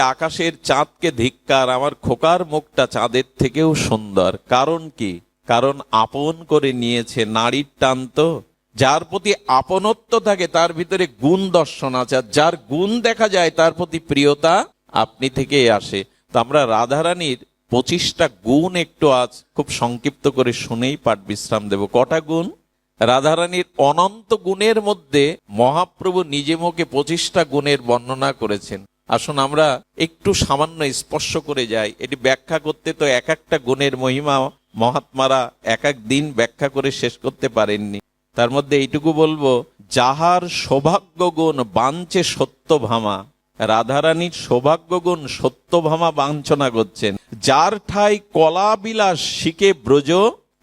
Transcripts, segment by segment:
আকাশের চাঁদকে ধিক্কার, আমার খোকার মুখটা চাঁদের থেকেও সুন্দর। কারণ কি? কারণ আপন করে নিয়েছে। নারীর টান তো, যার প্রতি আপনত্ব থাকে তার ভিতরে গুণ দর্শন আছে, আর যার গুণ দেখা যায় তার প্রতি প্রিয়তা আপনি থেকেই আসে। তো আমরা রাধারানীর 25টা গুণ একটু আজ খুব সংক্ষিপ্ত করে শুনেই পাঠ বিশ্রাম দেব। কটা গুণ? রাধারানীর অনন্ত গুণের মধ্যে মহাপ্রভু নিজে মুখে 25টা গুণের বর্ণনা করেছেন। আসুন আমরা একটু সামান্য স্পর্শ করে যাই। এটি ব্যাখ্যা করতে তো এক একটা গুণের মহিমা মহাত্মারা এক এক দিন ব্যাখ্যা করে শেষ করতে পারেননি। তার মধ্যে এইটুকু বলবো, যাহার সৌভাগ্য গুণ বাঞ্ছে সত্যভামা। রাধারানীর সৌভাগ্য গুণ সত্যভামা বাঞ্ছনা করছেন। যার ঠাই কলা বিলাস শিখে ব্রজ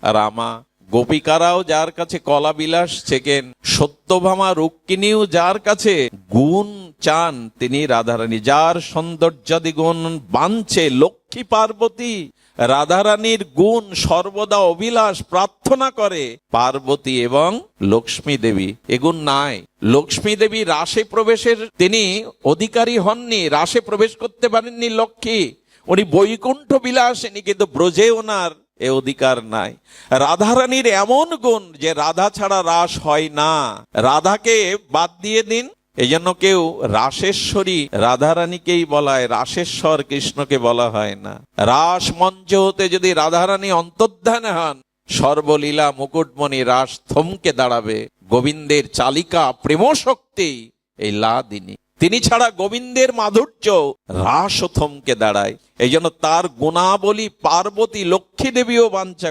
রামা। গোপিকারাও যার কাছে কলা বিলাস শেখেন, সত্যভামা রুক্মিণীও যার কাছে গুণ চান তিনি রাধারানী। যার সৌন্দর্যাদি গুণ বাঞ্ছে লক্ষ্মী পার্বতী। রাধারানীর গুণ সর্বদা অভিলাষ প্রার্থনা করে পার্বতী এবং লক্ষ্মী দেবী। এগুণ নাই। লক্ষ্মী দেবী রাসে প্রবেশের তিনি অধিকারী হননি, রাসে প্রবেশ করতে পারেননি লক্ষ্মী। উনি বৈকুণ্ঠ বিলাসিনী, কিন্তু ব্রজে ওনার এ অধিকার নাই। রাধারানীর এমন গুণ যে রাধা ছাড়া রাস হয় না। রাধাকে বাদ দিয়ে দিন, এই জন্য কেউ রাসেশ্বরী রাধারানীকেই বলা হয়, রাসেশ্বর কৃষ্ণকে বলা হয় না। রাস মঞ্চ হতে যদি রাধারানী অন্তর্ধান হন, সর্বলীলা মুকুটমণি রাস থমকে দাঁড়াবে। গোবিন্দের চালিকা প্রেম শক্তি এই লাদিনী, তিনি ছাড়া গোবিন্দের মাধুর্য রাস থমকে দাঁড়ায়। এই জন্য তার গুণাবলী পার্বতী লক্ষ্মী দেবীও বাঞ্ছা